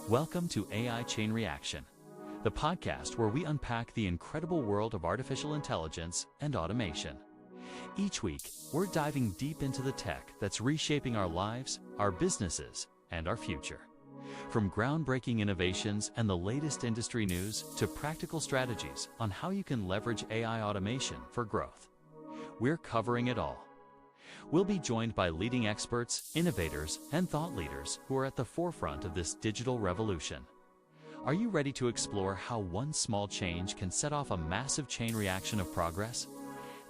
Welcome to AI Chain Reaction, the podcast where we unpack the incredible world of artificial intelligence and automation. Each week, we're diving deep into the tech that's reshaping our lives, our businesses, and our future. From groundbreaking innovations and the latest industry news to practical strategies on how you can leverage AI automation for growth. We're covering it all. We'll be joined by leading experts, innovators, and thought leaders who are at the forefront of this digital revolution. Are you ready to explore how one small change can set off a massive chain reaction of progress?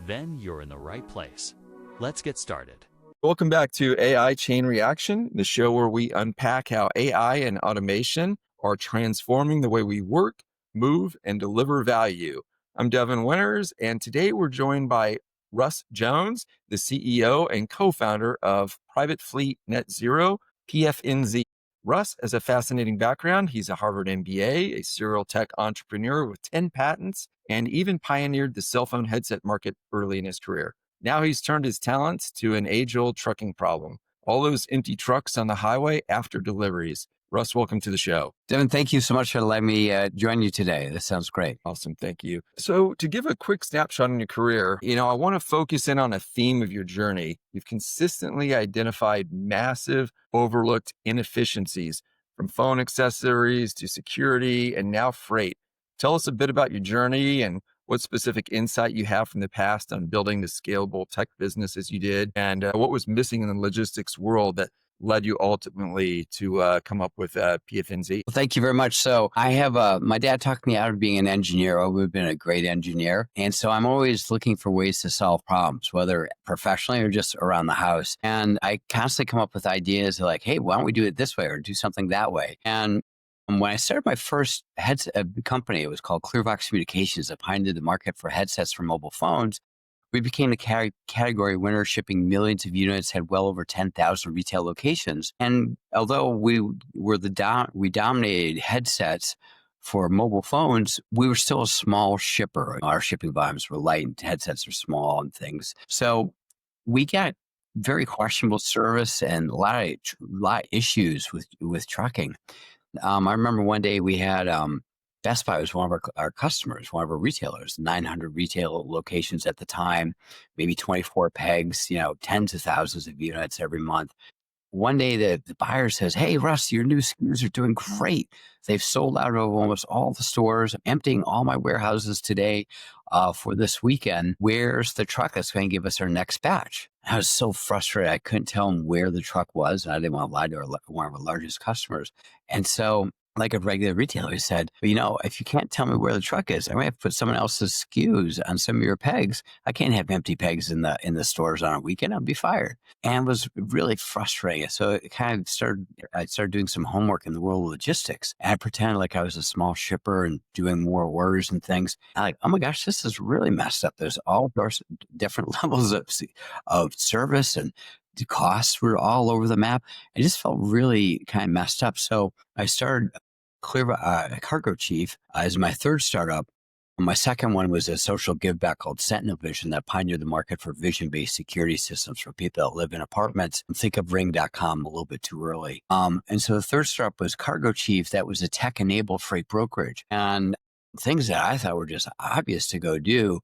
Then you're in the right place. Let's get started. Welcome back to AI Chain Reaction, the show where we unpack how AI and automation are transforming the way we work, move, and deliver value. I'm Devon Winters, and today we're joined by Russ Jones, the CEO and co-founder of Private Fleet Net Zero, PFNZ. Russ has a fascinating background. He's a Harvard MBA, a serial tech entrepreneur with 10 patents, and even pioneered the cell phone headset market early in his career. Now he's turned his talents to an age-old trucking problem. All those empty trucks on the highway after deliveries. Russ, welcome to the show. Devon, thank you so much for letting me join you today. This sounds great. Awesome. Thank you. So to give a quick snapshot on your career, I want to focus in on a theme of your journey. You've consistently identified massive, overlooked inefficiencies from phone accessories to security and now freight. Tell us a bit about your journey and what specific insight you have from the past on building the scalable tech business as you did, and what was missing in the logistics world that led you ultimately to come up with PFNZ. Well, thank you very much. So I have, my dad talked me out of being an engineer. I've always been a great engineer. And so I'm always looking for ways to solve problems, whether professionally or just around the house. And I constantly come up with ideas like, hey, why don't we do it this way or do something that way? And when I started my first headset company, it was called Clearvox Communications. It pioneered the market for headsets for mobile phones. We became the category winner, shipping millions of units, had well over 10,000 retail locations. And although we dominated headsets for mobile phones, we were still a small shipper. Our shipping volumes were light and headsets are small and things. So we got very questionable service and a lot of issues with trucking. I remember one day we had Best Buy was one of our customers, one of our retailers, 900 retail locations at the time, maybe 24 pegs, tens of thousands of units every month. One day the buyer says, hey, Russ, your new SKUs are doing great. They've sold out of almost all the stores. I'm emptying all my warehouses today for this weekend. Where's the truck that's going to give us our next batch? I was so frustrated. I couldn't tell him where the truck was. And I didn't want to lie to one of our largest customers. And so, like a regular retailer, he said, if you can't tell me where the truck is, I might have to put someone else's SKUs on some of your pegs. I can't have empty pegs in the stores on a weekend. I'll be fired. And it was really frustrating. So it kind of I started doing some homework in the world of logistics. And I pretended like I was a small shipper and doing more orders and things. I'm like, oh my gosh, this is really messed up. There's all different levels of service, and the costs were all over the map. I just felt really kind of messed up. So I started Cargo Chief as my third startup. My second one was a social give back called Sentinel Vision that pioneered the market for vision-based security systems for people that live in apartments. Think of Ring.com a little bit too early. And so the third startup was Cargo Chief. That was a tech-enabled freight brokerage. And things that I thought were just obvious to go do,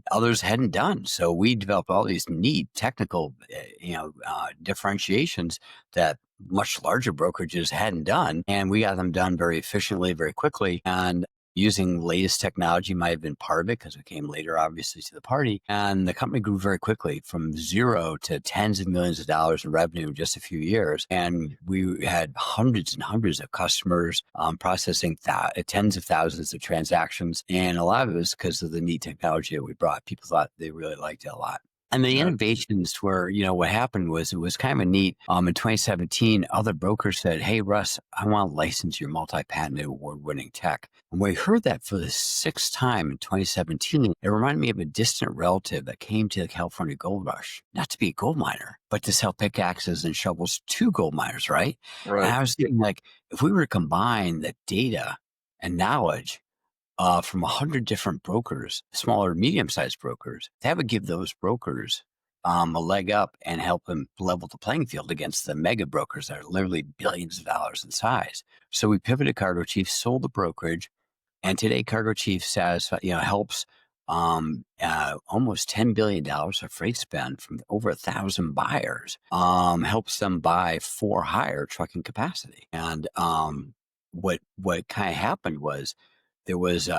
others hadn't done. So we developed all these neat technical, differentiations that much larger brokerages hadn't done. And we got them done very efficiently, very quickly. And using latest technology might have been part of it because we came later, obviously, to the party. And the company grew very quickly from zero to tens of millions of dollars in revenue in just a few years. And we had hundreds and hundreds of customers processing tens of thousands of transactions. And a lot of it was because of the neat technology that we brought. People thought they really liked it a lot. And the innovations were, what happened was it was kind of neat. In 2017, other brokers said, hey, Russ, I want to license your multi-patented award-winning tech. And when we heard that for the sixth time in 2017, it reminded me of a distant relative that came to the California gold rush, not to be a gold miner, but to sell pickaxes and shovels to gold miners, right? Right. And I was thinking, if we were to combine the data and knowledge from 100 different brokers, small or medium-sized brokers, that would give those brokers a leg up and help them level the playing field against the mega brokers that are literally billions of dollars in size. So we pivoted Cargo Chief, sold the brokerage, and today Cargo Chief helps almost $10 billion of freight spend from over 1,000 buyers, helps them buy for hire trucking capacity. And what kind of happened was there was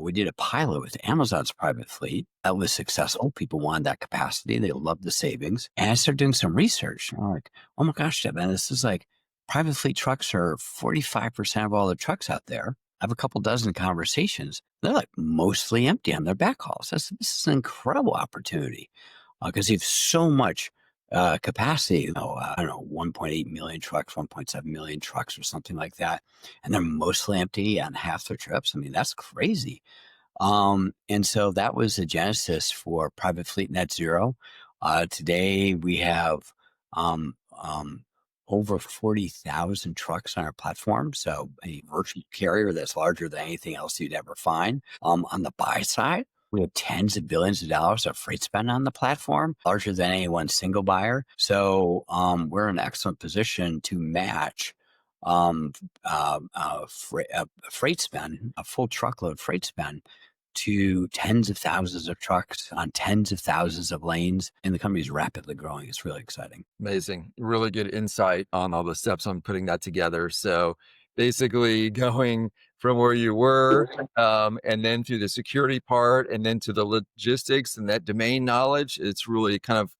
we did a pilot with Amazon's private fleet that was successful. People wanted that capacity. They loved the savings. And I started doing some research. I'm like, oh my gosh, Devin, this is like private fleet trucks are 45% of all the trucks out there. I have a couple dozen conversations. They're like mostly empty on their backhauls. This is an incredible opportunity because you have so much capacity, I don't know, 1.8 million trucks, 1.7 million trucks or something like that. And they're mostly empty on half their trips. I mean, that's crazy. And so that was the genesis for Private Fleet Net Zero. Today we have over 40,000 trucks on our platform. So a virtual carrier that's larger than anything else you'd ever find. On the buy side, we have tens of billions of dollars of freight spend on the platform, larger than any one single buyer. So we're in an excellent position to match freight spend, a full truckload freight spend, to tens of thousands of trucks on tens of thousands of lanes. And the company is rapidly growing. It's really exciting. Amazing. Really good insight on all the steps on putting that together. So basically going from where you were and then through the security part and then to the logistics and that domain knowledge, it's really kind of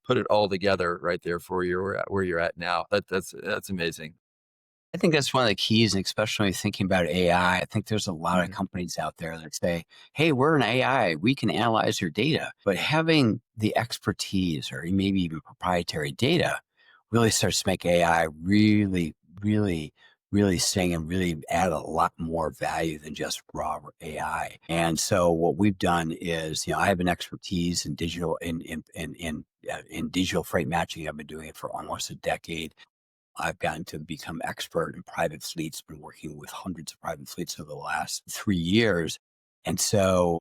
put it all together right there for you where you're at now. That's amazing. I think that's one of the keys, and especially thinking about AI. I think there's a lot of companies out there that say, hey, we're an AI, we can analyze your data. But having the expertise or maybe even proprietary data really starts to make AI really, really, really sing and really add a lot more value than just raw AI. And so what we've done is, I have an expertise in digital in digital freight matching. I've been doing it for almost a decade. I've gotten to become expert in private fleets, been working with hundreds of private fleets over the last 3 years. And so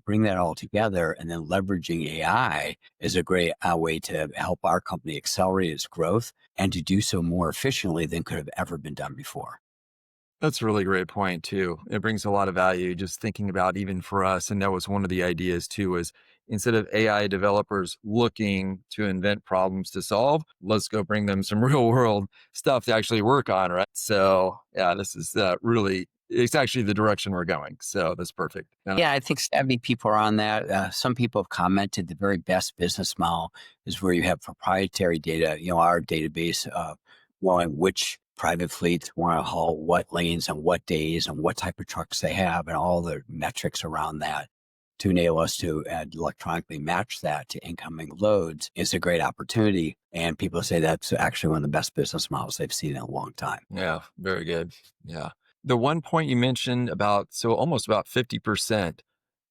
bring that all together and then leveraging AI is a great way to help our company accelerate its growth and to do so more efficiently than could have ever been done before. That's a really great point too. It brings a lot of value just thinking about even for us. And that was one of the ideas too, was instead of AI developers looking to invent problems to solve, let's go bring them some real world stuff to actually work on. Right. So yeah, this is it's actually the direction we're going. So that's perfect. Yeah, I think savvy people are on that. Some people have commented the very best business model is where you have proprietary data, our database of knowing which private fleets want to haul what lanes and what days and what type of trucks they have and all the metrics around that to enable us to electronically match that to incoming loads is a great opportunity. And people say that's actually one of the best business models they've seen in a long time. Yeah, very good. Yeah. The one point you mentioned almost about 50%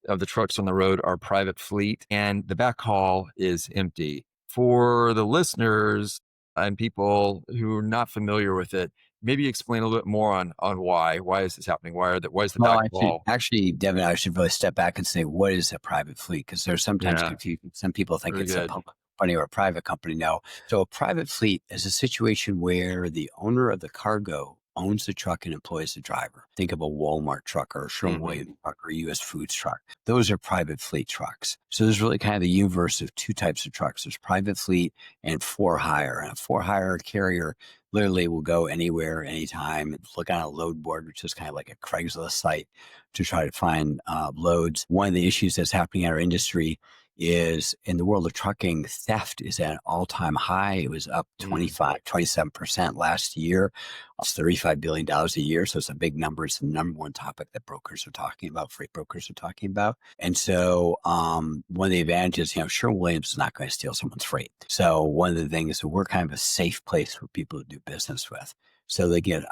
of the trucks on the road are private fleet and the backhaul is empty. For the listeners and people who are not familiar with it, maybe explain a little bit more on why. Why is this happening? Why is the backhaul? Actually, Devin, I should really step back and say, what is a private fleet? Because there's sometimes confusion. Some people think it's a public company or a private company. No. So a private fleet is a situation where the owner of the cargo owns the truck and employs the driver. Think of a Walmart truck or a Sherwin-Williams truck or a U.S. Foods truck. Those are private fleet trucks. So there's really kind of the universe of two types of trucks. There's private fleet and for hire. And a for hire carrier literally will go anywhere, anytime, look on a load board, which is kind of like a Craigslist site to try to find loads. One of the issues that's happening in our industry is in the world of trucking, theft is at an all-time high. It was up 27% last year. It's $35 billion a year. So it's a big number. It's the number one topic that brokers are talking about, freight brokers are talking about. And so one of the advantages, Sherwin-Williams is not going to steal someone's freight. So one of the things is we're kind of a safe place for people to do business with. So they get,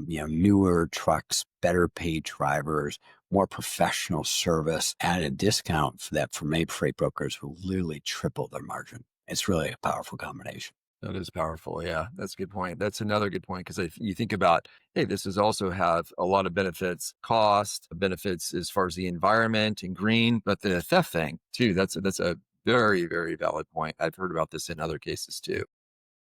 newer trucks, better paid drivers, more professional service at a discount for many freight brokers will literally triple their margin. It's really a powerful combination. That is powerful. Yeah, that's a good point. That's another good point because if you think about, hey, this is also have a lot of benefits, cost benefits as far as the environment and green, but the theft thing too. That's a Very, very valid point. I've heard about this in other cases too.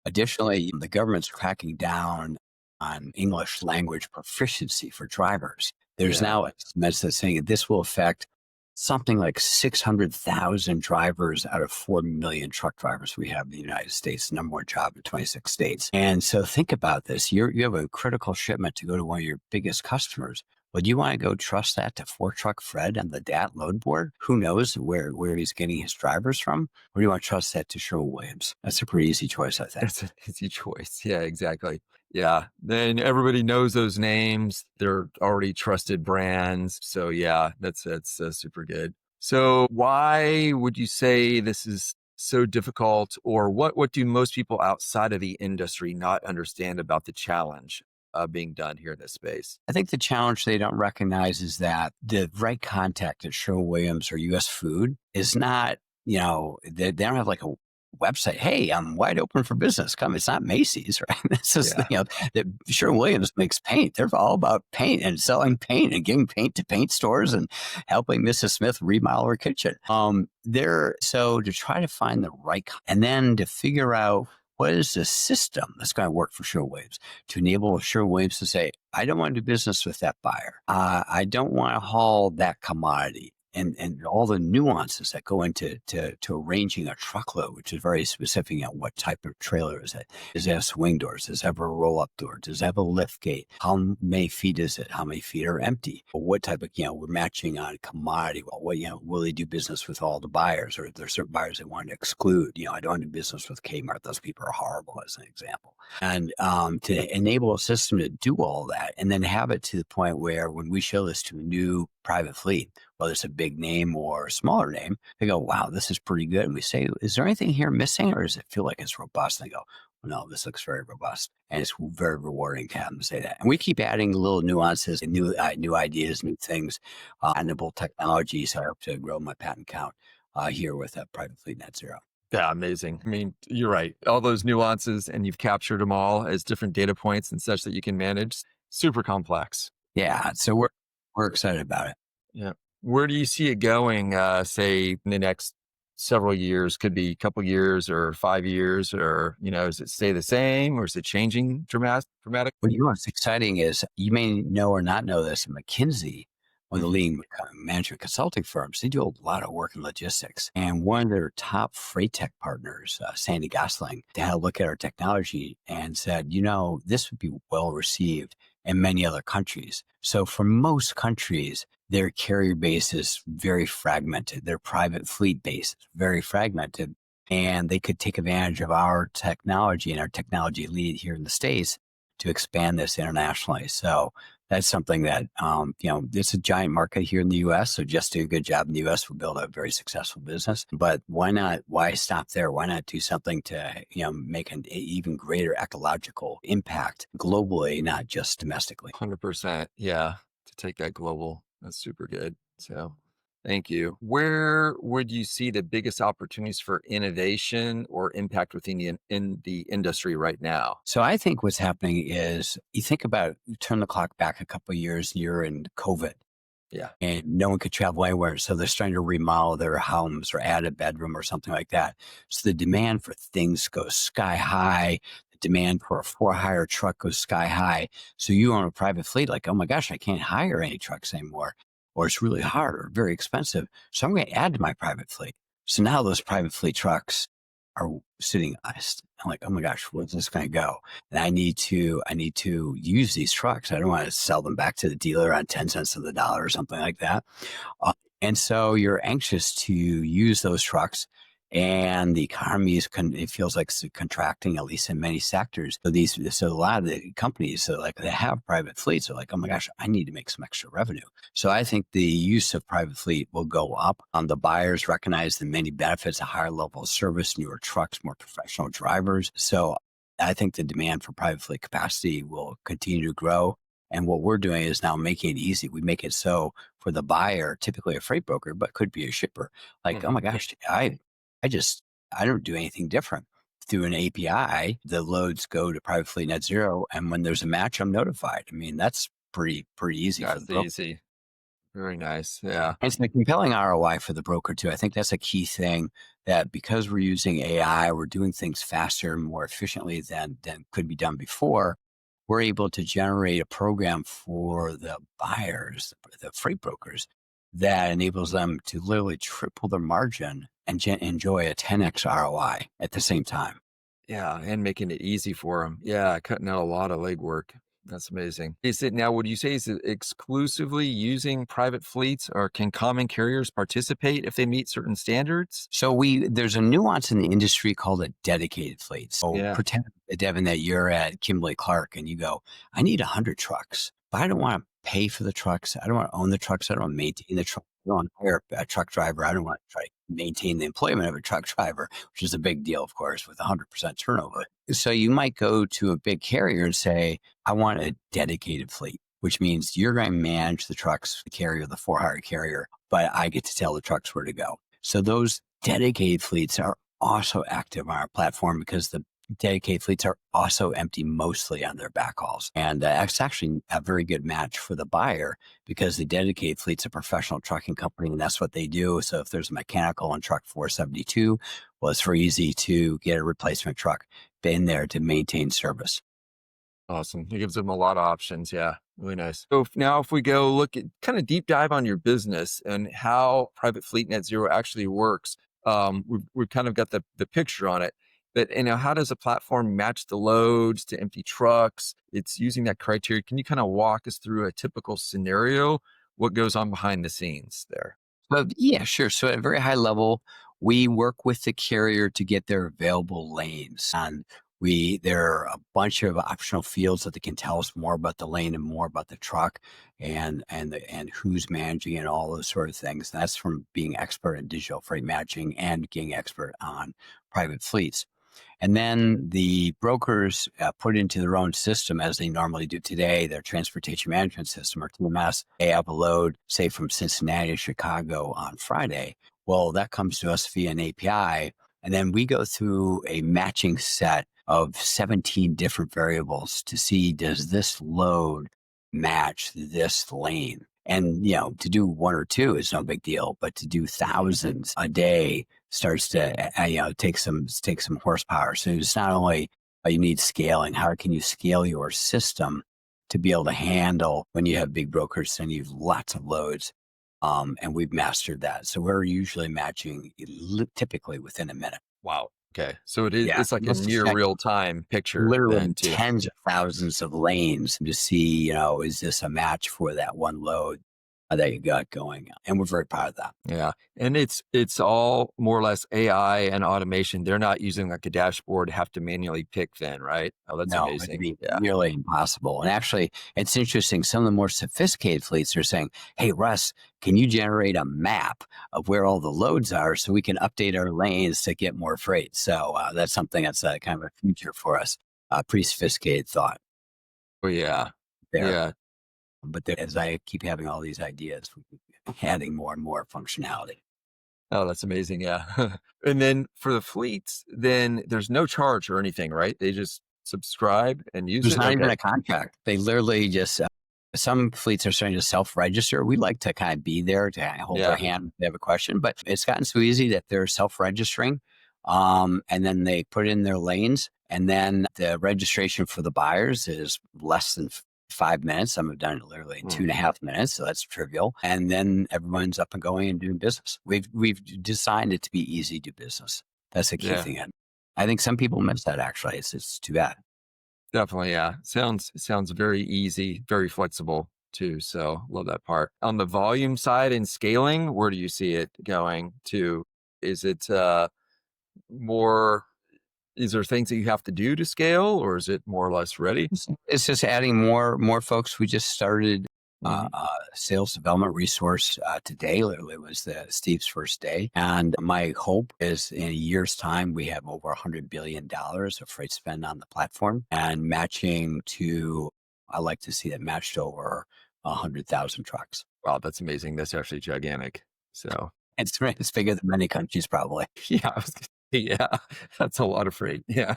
Additionally, the government's cracking down on English language proficiency for drivers. There's Yeah. now estimates that saying that this will affect something like 600,000 drivers out of 4 million truck drivers we have in the United States, number one job in 26 states. And so think about this. You have a critical shipment to go to one of your biggest customers. Would you want to go trust that to Ford Truck Fred and the DAT load board? Who knows where he's getting his drivers from? Or do you want to trust that to Sherwin-Williams? That's a pretty easy choice, I think. That's an easy choice. Yeah, exactly. Yeah. Then everybody knows those names. They're already trusted brands. So yeah, that's super good. So why would you say this is so difficult, or what do most people outside of the industry not understand about the challenge being done here in this space? I think the challenge they don't recognize is that the right contact at Sherwin-Williams or US Food is not, they don't have like a website. Hey, I'm wide open for business. Come. It's not Macy's, right? This is, Yeah. that Sherwin-Williams makes paint. They're all about paint and selling paint and giving paint to paint stores and helping Mrs. Smith remodel her kitchen. So to try to find the right, and then to figure out what is the system that's going to work for Sherwin-Williams to enable Sherwin-Williams to say, I don't want to do business with that buyer. I don't want to haul that commodity. And all the nuances that go into to arranging a truckload, which is very specific on what type of trailer is it. Does it have swing doors? Does it have a roll-up door? Does it have a lift gate? How many feet is it? How many feet are empty? Or what type of, we're matching on commodity. Well, will they do business with all the buyers? Or are there certain buyers they want to exclude? I don't do business with Kmart. Those people are horrible, as an example. And to enable a system to do all that and then have it to the point where when we show this to a new private fleet, whether it's a big name or a smaller name, they go, wow, this is pretty good. And we say, is there anything here missing, or does it feel like it's robust? And they go, well, no, this looks very robust. And it's very rewarding to have them say that. And we keep adding little nuances and new ideas, new things, patentable technologies. So I hope to grow my patent count here with Private Fleet Net Zero. Yeah, amazing. I mean, you're right. All those nuances, and you've captured them all as different data points and such that you can manage. Super complex. Yeah. So we're excited about it. Yeah. Where do you see it going, say, in the next several years? Could be a couple years or 5 years, or, does it stay the same, or is it changing dramatic? Well, what's exciting is you may know or not know this, McKinsey, one of the leading management consulting firms, they do a lot of work in logistics. And one of their top freight tech partners, Sandy Gosling, they had a look at our technology and said, this would be well received in many other countries. So for most countries, their carrier base is very fragmented. Their private fleet base is very fragmented. And they could take advantage of our technology and our technology lead here in the States to expand this internationally. So that's something that, it's a giant market here in the U.S. So just do a good job in the U.S. will build a very successful business. But why not? Why stop there? Why not do something to, make an even greater ecological impact globally, not just domestically? 100%. Yeah. To take that global. That's super good. So thank you. Where would you see the biggest opportunities for innovation or impact within in the industry right now? So I think what's happening is you think about, you turn the clock back a couple of years, you're in COVID. Yeah. And no one could travel anywhere. So they're starting to remodel their homes or add a bedroom or something like that. So the demand for things goes sky high. The demand for a for-hire truck goes sky high. So you own a private fleet, like, oh my gosh, I can't hire any trucks anymore. Or it's really hard or very expensive. So I'm going to add to my private fleet. So now those private fleet trucks are sitting honest. I'm like, oh my gosh, where's this going to go? And I need to use these trucks. I don't want to sell them back to the dealer on 10 cents of the dollar or something like that. And so you're anxious to use those trucks, and the economy it feels like it's contracting, at least in many sectors. So a lot of the companies that have private fleets are like, oh my gosh, I need to make some extra revenue. So I think the use of private fleet will go up. The buyers recognize the many benefits, a higher level of service, newer trucks, more professional drivers. So I think the demand for private fleet capacity will continue to grow. And what we're doing is now making it easy. We make it so for the buyer, typically a freight broker, but could be a shipper, like, oh my gosh, I don't do anything different. Through an API, the loads go to Private Fleet Net Zero, and when there's a match, I'm notified. I mean, that's pretty easy. That's easy. Very nice. Yeah. And it's a compelling ROI for the broker too. I think that's a key thing, that because we're using AI, we're doing things faster and more efficiently than could be done before. We're able to generate a program for the buyers, the freight brokers, that enables them to literally triple their margin and enjoy a 10x ROI at the same time. Yeah, and making it easy for them. Yeah, cutting out a lot of legwork. That's amazing. Is it now, would you say, is it exclusively using private fleets, or can common carriers participate if they meet certain standards? So there's a nuance in the industry called a dedicated fleet. So Yeah. pretend, Devin, that you're at Kimberly Clark and you go, I need 100 trucks, but I don't want to pay for the trucks. I don't want to own the trucks. I don't want to maintain the truck. I don't want to hire a truck driver. I don't want to try to maintain the employment of a truck driver, which is a big deal, of course, with 100% turnover. So you might go to a big carrier and say, I want a dedicated fleet, which means you're going to manage the trucks, the carrier, the for-hire carrier, but I get to tell the trucks where to go. So those dedicated fleets are also active on our platform, because the dedicated fleets are also empty mostly on their backhauls. And it's actually a very good match for the buyer, because the dedicated fleet's a professional trucking company and that's what they do. So if there's a mechanical on truck 472, well, it's very easy to get a replacement truck in there to maintain service. Awesome. It gives them a lot of options. Yeah. Really nice. So now if we go look at kind of deep dive on your business and how private fleet net zero actually works, we've kind of got the picture on it. But how does a platform match the loads to empty trucks? It's using that criteria. Can you kind of walk us through a typical scenario? What goes on behind the scenes there? But yeah, sure. So at a very high level, we work with the carrier to get their available lanes. And there are a bunch of optional fields that they can tell us more about the lane and more about the truck, and who's managing it, all those sort of things. That's from being expert in digital freight matching and getting expert on private fleets. And then the brokers put into their own system, as they normally do today, their transportation management system, or TMS. They have a load, say, from Cincinnati to Chicago on Friday. Well, that comes to us via an API. And then we go through a matching set of 17 different variables to see, does this load match this lane? And, to do one or two is no big deal, but to do thousands a day starts to, take some horsepower. So it's not only you need scaling. How can you scale your system to be able to handle when you have big brokers sending you lots of loads? And we've mastered that. So we're usually matching typically within a minute. Wow. Okay. So it's like a Let's near check real time picture literally then too. tens of thousands of lanes to see, is this a match for that one load that you got going? And we're very proud of that. Yeah. And it's all more or less AI and automation. They're not using like a dashboard to have to manually pick then, right? Oh, that's No, amazing. it'd be Yeah. nearly impossible. And actually, it's interesting. Some of the more sophisticated fleets are saying, hey, Russ, can you generate a map of where all the loads are so we can update our lanes to get more freight? So that's something that's kind of a future for us. Pretty sophisticated thought Oh yeah. there. Yeah. But as I keep having all these ideas, we keep adding more and more functionality. Oh, that's amazing. Yeah. And then for the fleets, then there's no charge or anything, right? They just subscribe and use There's it. not even Okay. a contract. They literally just, some fleets are starting to self-register. We like to kind of be there to hold Yeah. their hand if they have a question, but it's gotten so easy that they're self-registering. And then they put in their lanes, and then the registration for the buyers is less than 5 minutes. Some have done it literally in 2.5 minutes, so that's trivial. And then everyone's up and going and doing business. We've designed it to be easy to do business. That's the key Yeah. thing. And I think some people miss that. Actually, it's too bad. Definitely. Yeah. Sounds very easy, very flexible too. So love that part. On the volume side and scaling, where do you see it going to? Is it more, is there things that you have to do to scale, or is it more or less ready? It's just adding more folks. We just started Mhm. sales development resource today. Literally, it was Steve's first day. And my hope is in a year's time, we have over $100 billion of freight spend on the platform, and matching to, I like to see it matched over 100,000 trucks. Wow, that's amazing. That's actually gigantic. So It's bigger than many countries, probably. yeah, yeah, that's a lot of freight. Yeah.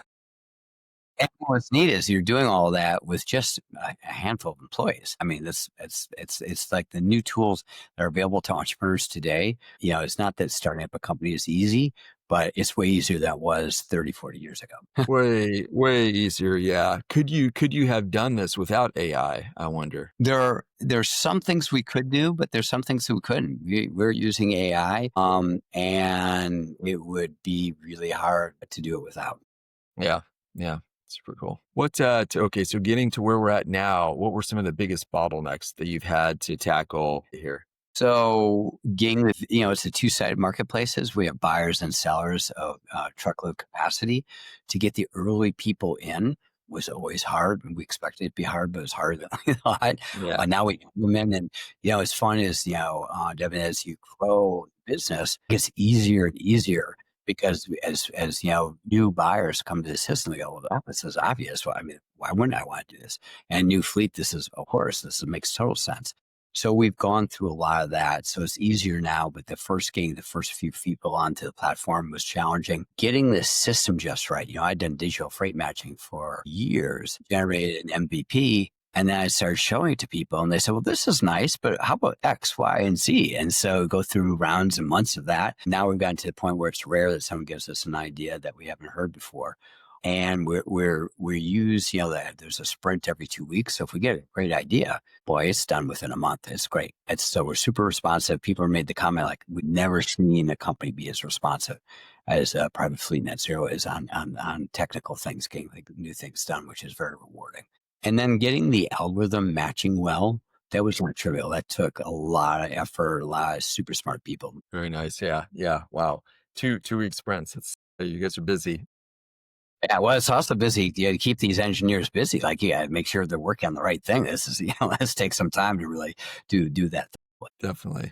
And what's neat is you're doing all that with just a handful of employees. I mean, it's like the new tools that are available to entrepreneurs today. It's not that starting up a company is easy, but it's way easier than it was 30, 40 years ago. Way easier. Yeah. Could you have done this without AI? I wonder. There's some things we could do, but there's some things that we couldn't. We're using AI, and it would be really hard to do it without. Yeah. Yeah. Super cool. Okay. So getting to where we're at now, what were some of the biggest bottlenecks that you've had to tackle here? So getting it's a two-sided marketplaces. We have buyers and sellers of truckload capacity. To get the early people in was always hard. We expected it to be hard, but it was harder than we thought. Yeah. Now we get them in, and as fun as Devin, as you grow business, it gets easier and easier because as new buyers come to the system, they go, well, this is obvious. Well, I mean, why wouldn't I want to do this? And new fleet, this makes total sense. So we've gone through a lot of that. So it's easier now, but getting the first few people onto the platform was challenging. Getting the system just right. I'd done digital freight matching for years, generated an MVP, and then I started showing it to people and they said, well, this is nice, but how about X, Y, and Z? And so go through rounds and months of that. Now we've gotten to the point where it's rare that someone gives us an idea that we haven't heard before. And we use, that there's a sprint every 2 weeks. So if we get a great idea, boy, it's done within a month. It's great. So we're super responsive. People have made the comment like, we've never seen a company be as responsive as Private Fleet Net Zero is on technical things, getting like new things done, which is very rewarding. And then getting the algorithm matching well, that was not trivial. That took a lot of effort, a lot of super smart people. Very nice. Yeah. Yeah. Wow. 2 week sprints. You guys are busy. Yeah, well, it's also busy. You got to keep these engineers busy. Like, make sure they're working on the right thing. This is, let's take some time to really do that. Definitely.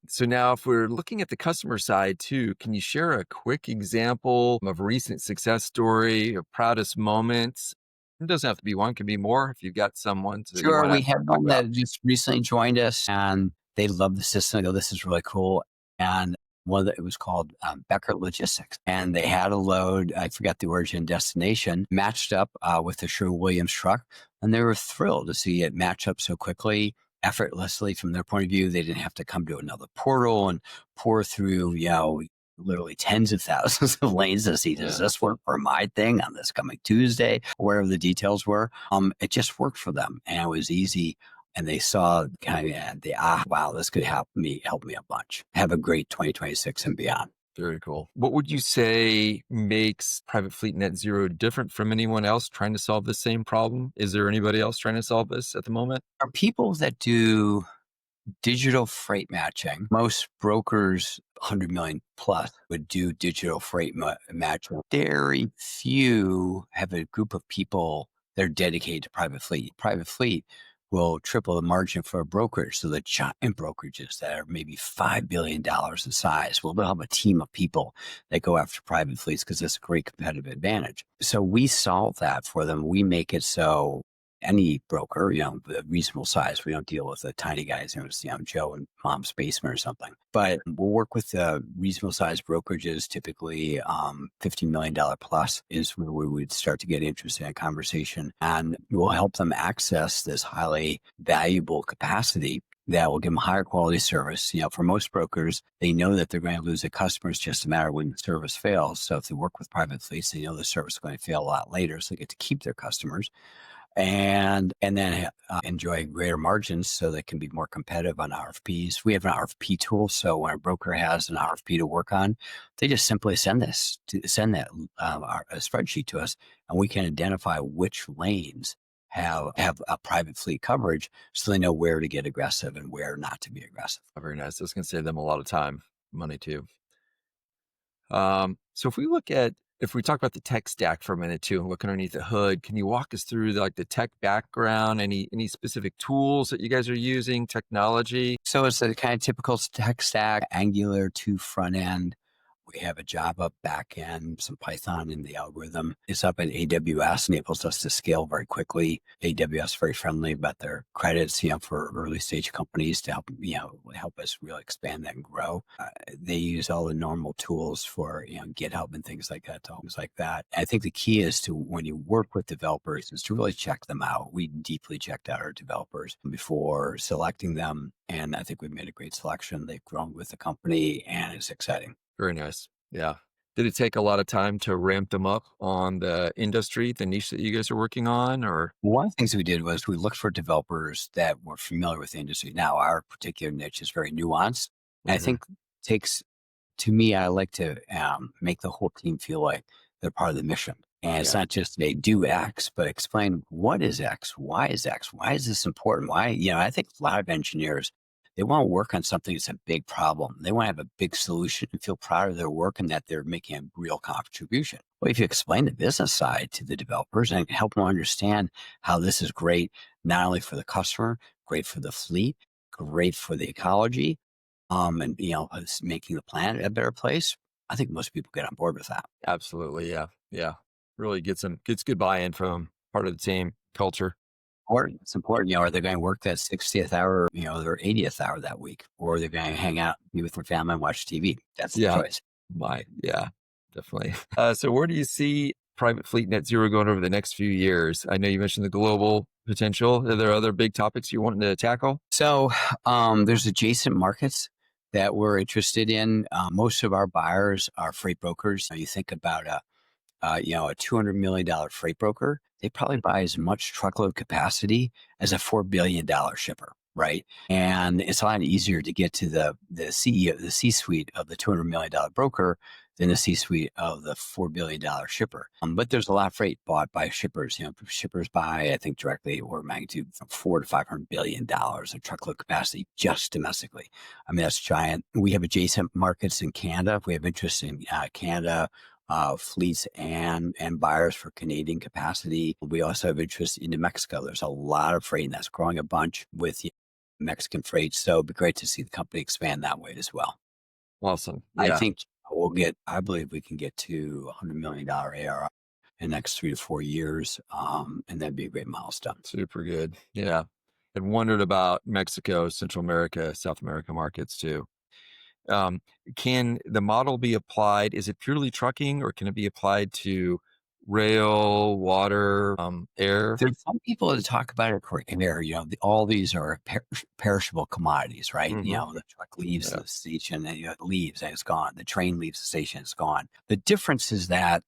So now if we're looking at the customer side too, can you share a quick example of a recent success story or proudest moments? It doesn't have to be one, it can be more if you've got someone. Sure, we had one that just recently joined us and they love the system. They go, this is really cool. And it was called Becker Logistics. And they had a load, I forgot the origin and destination, matched up with the Sherwin-Williams truck. And they were thrilled to see it match up so quickly, effortlessly from their point of view. They didn't have to come to another portal and pour through, literally tens of thousands of lanes to see, does this work for my thing on this coming Tuesday, wherever the details were. It just worked for them and it was easy. And they saw wow, this could help me a bunch. Have a great 2026 and beyond. Very cool. What would you say makes Private Fleet Net Zero different from anyone else trying to solve the same problem? Is there anybody else trying to solve this at the moment? Are people that do digital freight matching. Most brokers, 100 million plus, would do digital freight matching. Very few have a group of people that are dedicated to private fleet. Private fleet will triple the margin for a brokerage. So the giant brokerages that are maybe $5 billion in size, well, they'll have a team of people that go after private fleets because it's a great competitive advantage. So we solve that for them. We make it so any broker, a reasonable size. We don't deal with the tiny guys, Joe and mom's basement or something. But we'll work with reasonable sized brokerages. Typically, $15 million plus is where we would start to get interested in a conversation, and we'll help them access this highly valuable capacity that will give them higher quality service. For most brokers, they know that they're going to lose a customer. It's just a matter of when the service fails. So if they work with private fleets, they know the service is going to fail a lot later. So they get to keep their customers and then enjoy greater margins so they can be more competitive on RFPs. We have an RFP tool. So when a broker has an RFP to work on, they just simply send a spreadsheet to us, and we can identify which lanes have a private fleet coverage so they know where to get aggressive and where not to be aggressive. Very nice. This can save them a lot of time, money too. So if we talk about the tech stack for a minute too, and look underneath the hood, can you walk us through the tech background, any specific tools that you guys are using, technology? So it's a kind of typical tech stack, Angular 2 front end. We have a Java backend, some Python in the algorithm. It's up in AWS, enables us to scale very quickly. AWS very friendly about their credits, for early stage companies to help us really expand that and grow. They use all the normal tools for, GitHub and things like that. I think the key is to, when you work with developers, is to really check them out. We deeply checked out our developers before selecting them. And I think we've made a great selection. They've grown with the company and it's exciting. Very nice. Yeah. Did it take a lot of time to ramp them up on the industry, the niche that you guys are working on, or? One of the things we did was we looked for developers that were familiar with the industry. Now, our particular niche is very nuanced. And I Mhm. think to me, I like to make the whole team feel like they're part of the mission. And it's Yeah. not just they do X, but explain what is X? Why is X? Why is this important? Why, I think a lot of engineers, they want to work on something that's a big problem. They want to have a big solution and feel proud of their work and that they're making a real contribution. Well, if you explain the business side to the developers and help them understand how this is great, not only for the customer, great for the fleet, great for the ecology, and it's making the planet a better place. I think most people get on board with that. Absolutely. Yeah. Yeah. Really gets good buy-in from part of the team culture. Or it's important, are they going to work that 60th hour, their 80th hour that week, or are they going to hang out, be with their family and watch TV? That's the Yeah. choice. Yeah, definitely. So where do you see private fleet net zero going over the next few years? I know you mentioned the global potential. Are there other big topics you want to tackle? So there's adjacent markets that we're interested in. Most of our buyers are freight brokers. You think about a $200 million freight broker, they probably buy as much truckload capacity as a $4 billion shipper, right? And it's a lot easier to get to the CEO, the C-suite of the $200 million broker than the C-suite of the $4 billion shipper. But there's a lot of freight bought by shippers. Shippers buy, I think, directly or magnitude from $4 to $500 billion of truckload capacity just domestically. I mean, that's giant. We have adjacent markets in Canada. We have interest in Canada, fleets and buyers for Canadian capacity. We also have interest into Mexico. There's a lot of freight and that's growing a bunch with Mexican freight. So it'd be great to see the company expand that way as well. Awesome. I Yeah. think I believe we can get to $100 million ARR in the next 3 to 4 years. And that'd be a great milestone. Super good. Yeah. And wondered about Mexico, Central America, South America markets too. Um, can the model be applied? Is it purely trucking or can it be applied to rail, water, air? There's some people that talk about it air, all these are perishable commodities, right? Mhm. The truck leaves Yeah. the station and it leaves and it's gone. The train leaves the station, it's gone. The difference is that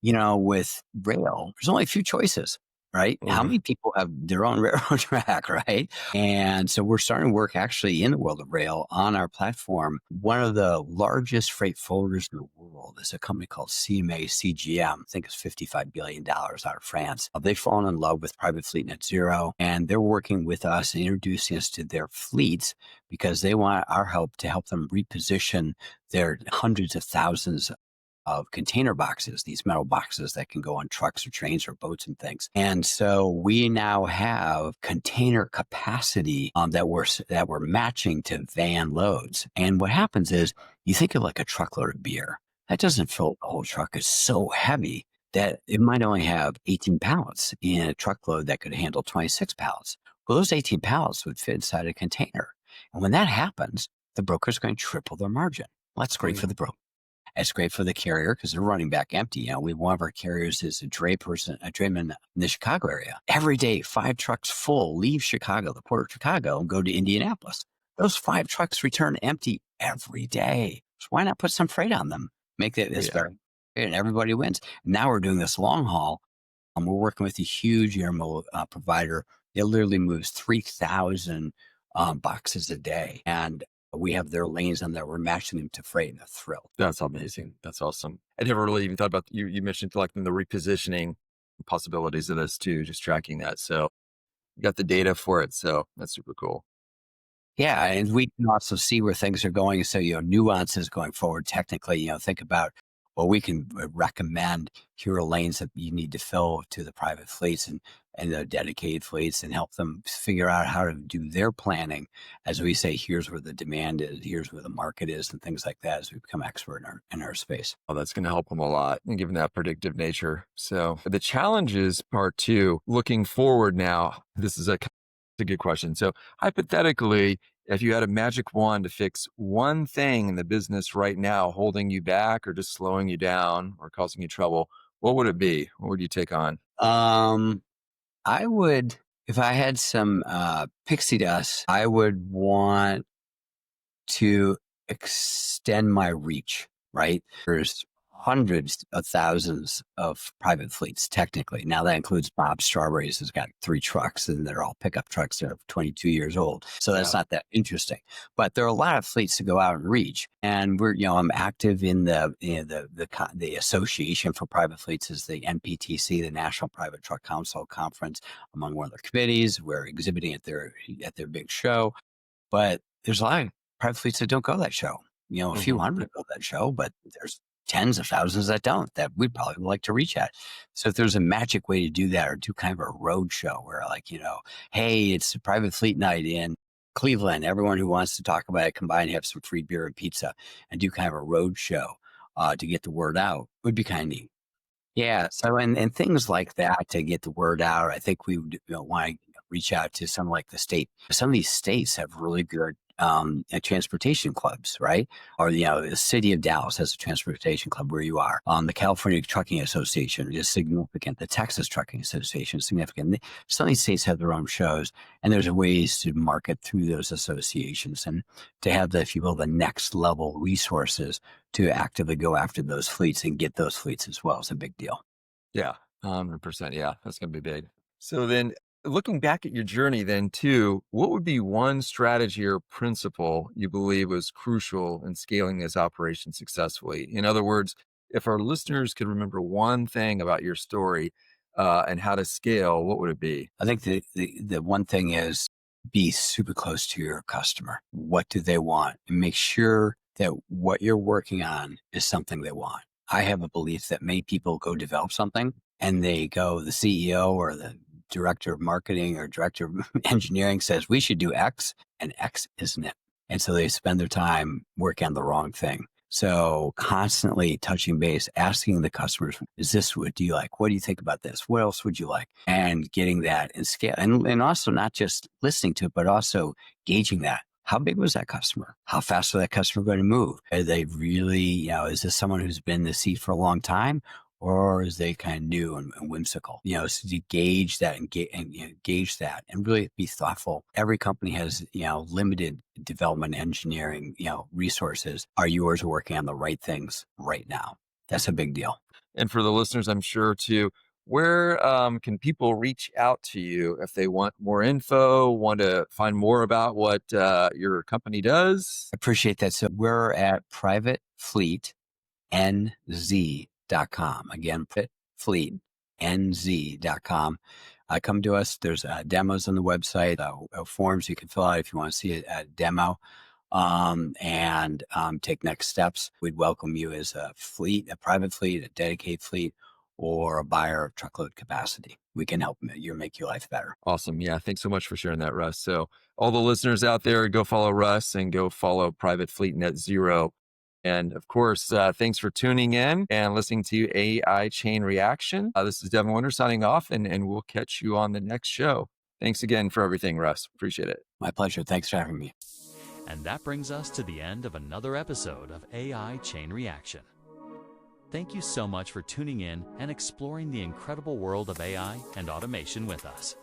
with rail, there's only a few choices, right? How Mhm. many people have their own railroad track, right? And so we're starting to work actually in the world of rail on our platform. One of the largest freight forwarders in the world is a company called CMA CGM. I think it's $55 billion out of France. They've fallen in love with private fleet net zero, and they're working with us and introducing us to their fleets because they want our help to help them reposition their hundreds of thousands of container boxes, these metal boxes that can go on trucks or trains or boats and things. And so we now have container capacity that we're matching to van loads. And what happens is you think of like a truckload of beer. That doesn't fill the whole truck. It's so heavy that it might only have 18 pallets in a truckload that could handle 26 pallets. Well, those 18 pallets would fit inside a container. And when that happens, the broker's going to triple their margin. Well, that's great for the broker. It's great for the carrier because they're running back empty. One of our carriers is a drayman in the Chicago area. Every day, 5 trucks full leave Chicago, the port of Chicago, and go to Indianapolis. Those 5 trucks return empty every day. So why not put some freight on them? Make it this Yeah. better, and everybody wins. Now we're doing this long haul. We're working with a huge intermodal provider. It literally moves 3,000 boxes a day, and we have their lanes on there. We're matching them to freight and they're thrilled. That's amazing. That's awesome. I never really even thought about you mentioned like the repositioning possibilities of this too, just tracking that. So you got the data for it. So that's super cool. Yeah. And we can also see where things are going. So, nuances going forward technically, think about Well, we can recommend here are lanes that you need to fill to the private fleets and the dedicated fleets, and help them figure out how to do their planning. As we say, here's where the demand is, here's where the market is, and things like that as we become expert in our space. Oh, that's going to help them a lot, and given that predictive nature. So the challenges part two, looking forward now, this is a good question. So hypothetically, if you had a magic wand to fix one thing in the business right now holding you back or just slowing you down or causing you trouble, what would it be? What would you take on? I would, if I had some pixie dust, I would want to extend my reach, right? There's hundreds of thousands of private fleets, technically. Now that includes Bob Strawberry's, who's got 3 trucks, and they're all pickup trucks that are 22 years old. So that's not that interesting. But there are a lot of fleets to go out and reach. And I'm active in the Association for Private Fleets, is the NPTC, the National Private Truck Council Conference, among one of their committees. We're exhibiting at their big show. But there's a lot of private fleets that don't go to that show. A few hundred go to that show, but there's tens of thousands that don't, that we'd probably like to reach at. So if there's a magic way to do that, or do kind of a road show where hey, it's a private fleet night in Cleveland. Everyone who wants to talk about it, come by and have some free beer and pizza, and do kind of a road show to get the word out, would be kind of neat. Yeah. So, and things like that to get the word out. I think we would want to reach out to some like the state. Some of these states have really good transportation clubs, right? Or, the city of Dallas has a transportation club where you are. The California Trucking Association is significant. The Texas Trucking Association is significant. Some of these states have their own shows, and there's ways to market through those associations and to have the, if you will, the next level resources to actively go after those fleets and get those fleets as well. It's a big deal. Yeah, 100%. Yeah, that's going to be big. So then, looking back at your journey then too, what would be one strategy or principle you believe was crucial in scaling this operation successfully? In other words, if our listeners could remember one thing about your story and how to scale, what would it be? I think the one thing is be super close to your customer. What do they want? And make sure that what you're working on is something they want. I have a belief that many people go develop something and the CEO or the director of marketing or director of engineering says we should do X, and X isn't it. And so they spend their time working on the wrong thing. So constantly touching base, asking the customers, is this what do you like? What do you think about this? What else would you like? And getting that and scale. And also not just listening to it, but also gauging that. How big was that customer? How fast is that customer going to move? Are they really, is this someone who's been in the seat for a long time? Or is they kind of new and whimsical? So to gauge that and gauge that and really be thoughtful. Every company has, limited development engineering, resources. Are yours working on the right things right now? That's a big deal. And for the listeners, I'm sure too, where can people reach out to you if they want more info, want to find more about what your company does? I appreciate that. So we're at privatefleetnz.com. Again, privatefleetnz.com. Come to us. There's demos on the website, forms you can fill out if you want to see a demo and take next steps. We'd welcome you as a fleet, a private fleet, a dedicated fleet, or a buyer of truckload capacity. We can help make your life better. Awesome. Yeah. Thanks so much for sharing that, Russ. So all the listeners out there, go follow Russ and go follow Private Fleet Net Zero. And of course, thanks for tuning in and listening to AI Chain Reaction. This is Devon Winters signing off, and we'll catch you on the next show. Thanks again for everything, Russ. Appreciate it. My pleasure. Thanks for having me. And that brings us to the end of another episode of AI Chain Reaction. Thank you so much for tuning in and exploring the incredible world of AI and automation with us.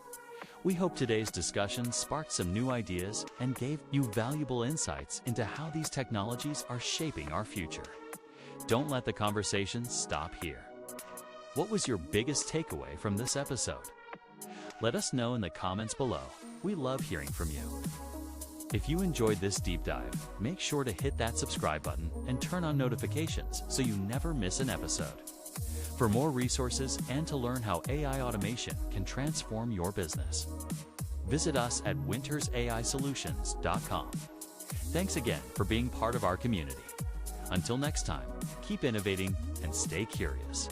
We hope today's discussion sparked some new ideas and gave you valuable insights into how these technologies are shaping our future. Don't let the conversation stop here. What was your biggest takeaway from this episode? Let us know in the comments below. We love hearing from you. If you enjoyed this deep dive, make sure to hit that subscribe button and turn on notifications so you never miss an episode. For more resources and to learn how AI automation can transform your business, visit us at wintersaisolutions.com. Thanks again for being part of our community. Until next time, keep innovating and stay curious.